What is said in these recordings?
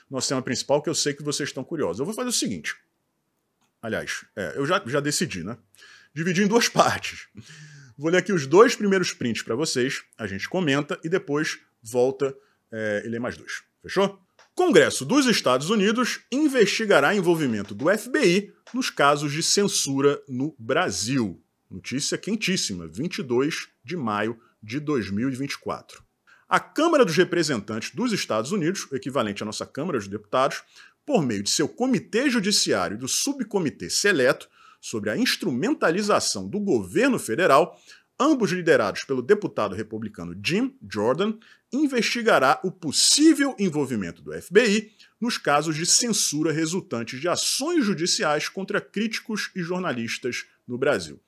nosso tema principal, que eu sei que vocês estão curiosos. Eu vou fazer o seguinte. Aliás, eu já decidi, né? Dividi em duas partes. Vou ler aqui os 2 primeiros prints para vocês, a gente comenta e depois volta e lê mais 2. Fechou? Congresso dos Estados Unidos investigará envolvimento do FBI nos casos de censura no Brasil. Notícia quentíssima, 22 de maio de 2024. A Câmara dos Representantes dos Estados Unidos, o equivalente à nossa Câmara dos Deputados, por meio de seu Comitê Judiciário e do Subcomitê Seleto sobre a instrumentalização do governo federal, ambos liderados pelo deputado republicano Jim Jordan, investigará o possível envolvimento do FBI nos casos de censura resultantes de ações judiciais contra críticos e jornalistas no Brasil.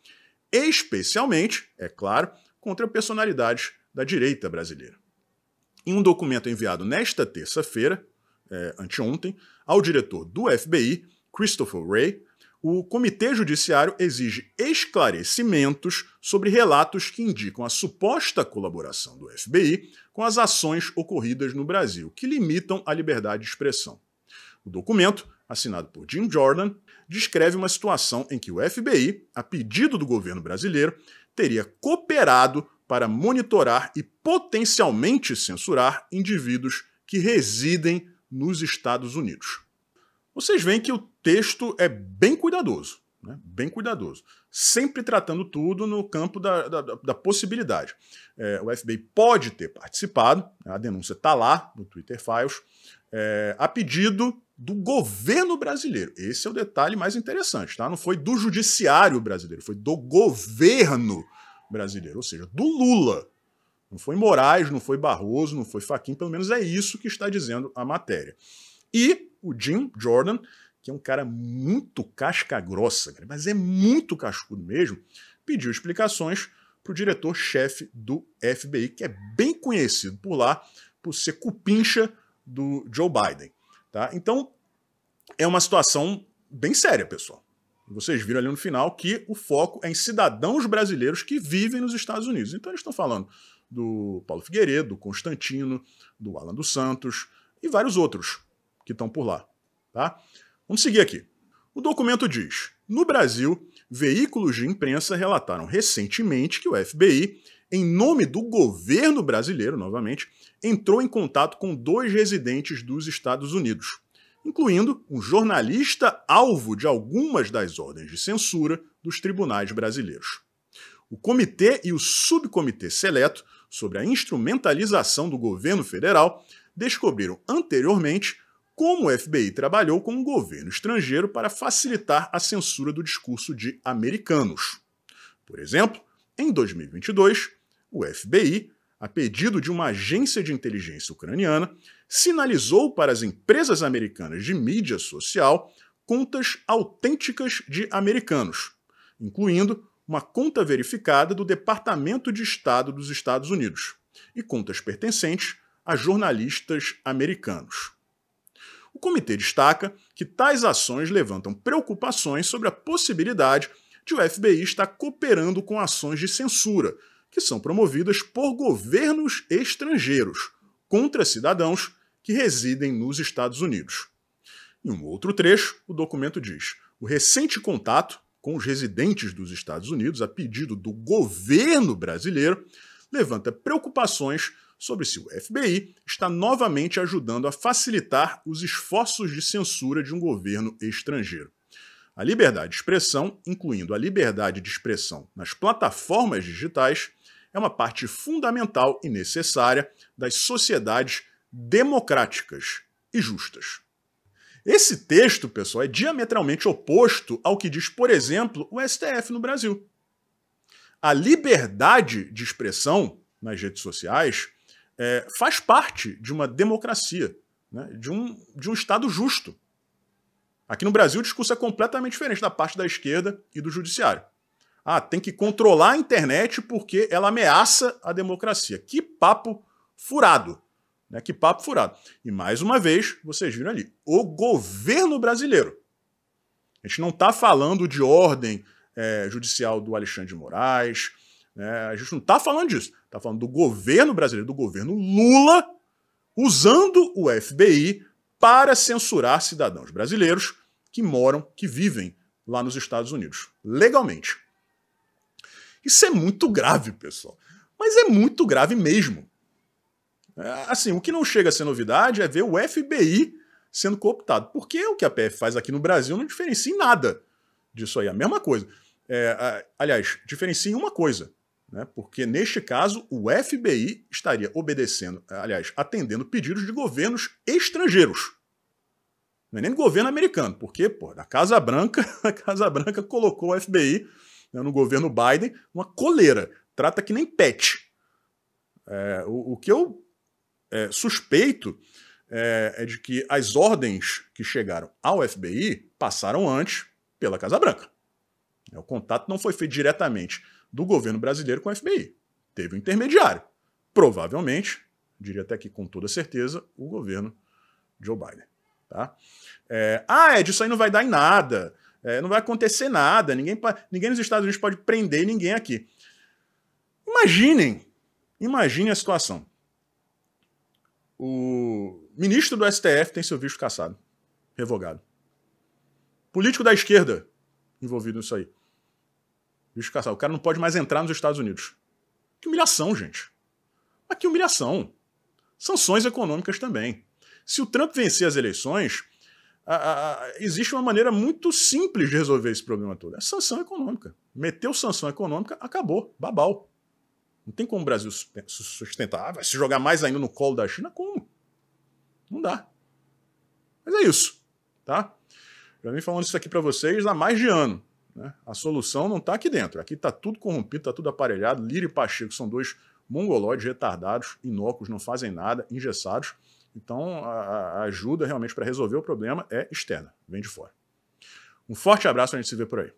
Especialmente, é claro, contra personalidades da direita brasileira. Em um documento enviado nesta terça-feira, anteontem, ao diretor do FBI, Christopher Wray, o Comitê Judiciário exige esclarecimentos sobre relatos que indicam a suposta colaboração do FBI com as ações ocorridas no Brasil, que limitam a liberdade de expressão. O documento, assinado por Jim Jordan, descreve uma situação em que o FBI, a pedido do governo brasileiro, teria cooperado para monitorar e potencialmente censurar indivíduos que residem nos Estados Unidos. Vocês veem que o texto é bem cuidadoso, né? Bem cuidadoso. Sempre tratando tudo no campo da possibilidade. O FBI pode ter participado, a denúncia está lá no Twitter Files, a pedido do governo brasileiro. Esse é o detalhe mais interessante, tá? Não foi do judiciário brasileiro, foi do governo brasileiro, ou seja, do Lula. Não foi Moraes, não foi Barroso, não foi Fachin, pelo menos é isso que está dizendo a matéria. E o Jim Jordan, que é um cara muito casca-grossa, mas é muito cascudo mesmo, pediu explicações para o diretor-chefe do FBI, que é bem conhecido por lá, por ser cupincha do Joe Biden. Tá? Então, é uma situação bem séria, pessoal. Vocês viram ali no final que o foco é em cidadãos brasileiros que vivem nos Estados Unidos. Então, eles estão falando do Paulo Figueiredo, do Constantino, do Alan dos Santos e vários outros que estão por lá. Tá? Vamos seguir aqui. O documento diz: no Brasil, veículos de imprensa relataram recentemente que o FBI, em nome do governo brasileiro, novamente, entrou em contato com 2 residentes dos Estados Unidos, incluindo um jornalista alvo de algumas das ordens de censura dos tribunais brasileiros. O comitê e o subcomitê seleto sobre a instrumentalização do governo federal descobriram anteriormente como o FBI trabalhou com um governo estrangeiro para facilitar a censura do discurso de americanos. Por exemplo, em 2022, o FBI, a pedido de uma agência de inteligência ucraniana, sinalizou para as empresas americanas de mídia social contas autênticas de americanos, incluindo uma conta verificada do Departamento de Estado dos Estados Unidos e contas pertencentes a jornalistas americanos. O comitê destaca que tais ações levantam preocupações sobre a possibilidade de o FBI estar cooperando com ações de censura, que são promovidas por governos estrangeiros contra cidadãos que residem nos Estados Unidos. Em um outro trecho, o documento diz: o recente contato com os residentes dos Estados Unidos, a pedido do governo brasileiro, levanta preocupações sobre se o FBI está novamente ajudando a facilitar os esforços de censura de um governo estrangeiro. A liberdade de expressão, incluindo a liberdade de expressão nas plataformas digitais, é uma parte fundamental e necessária das sociedades democráticas e justas. Esse texto, pessoal, é diametralmente oposto ao que diz, por exemplo, o STF no Brasil. A liberdade de expressão nas redes sociais faz parte de uma democracia, né, de um Estado justo. Aqui no Brasil o discurso é completamente diferente da parte da esquerda e do judiciário. Tem que controlar a internet porque ela ameaça a democracia. Que papo furado. Né? Que papo furado. E mais uma vez, vocês viram ali, o governo brasileiro. A gente não está falando de ordem judicial do Alexandre de Moraes, a gente não está falando disso. Está falando do governo brasileiro, do governo Lula, usando o FBI para censurar cidadãos brasileiros que moram, que vivem lá nos Estados Unidos, legalmente. Isso é muito grave, pessoal. Mas é muito grave mesmo. Assim, o que não chega a ser novidade é ver o FBI sendo cooptado. Porque o que a PF faz aqui no Brasil não diferencia em nada disso aí. A mesma coisa. Aliás, diferencia em uma coisa. Né? Porque, neste caso, o FBI estaria obedecendo, aliás, atendendo pedidos de governos estrangeiros. Não é nem do governo americano. Porque, a Casa Branca colocou o FBI, né, no governo Biden, uma coleira. Trata que nem pet. O que eu suspeito é de que as ordens que chegaram ao FBI passaram antes pela Casa Branca. O contato não foi feito diretamente do governo brasileiro com o FBI. Teve um intermediário. Provavelmente, diria até que com toda certeza, o governo Joe Biden. Tá? Disso aí não vai dar em nada. Não vai acontecer nada. Ninguém nos Estados Unidos pode prender ninguém aqui. Imaginem a situação. O ministro do STF tem seu visto cassado, revogado. Político da esquerda envolvido nisso aí. Visto cassado. O cara não pode mais entrar nos Estados Unidos. Que humilhação, gente. Mas que humilhação. Sanções econômicas também. Se o Trump vencer as eleições, existe uma maneira muito simples de resolver esse problema todo. É sanção econômica. Meteu sanção econômica, acabou. Babau. Não tem como o Brasil sustentar. Vai se jogar mais ainda no colo da China? Como? Não dá. Mas é isso. Tá? Já vim falando isso aqui para vocês há mais de ano. Né? A solução não está aqui dentro. Aqui está tudo corrompido, está tudo aparelhado. Lira e Pacheco são dois mongoloides retardados, inócuos, não fazem nada, engessados. Então a ajuda realmente para resolver o problema é externa, vem de fora. Um forte abraço, a gente se vê por aí.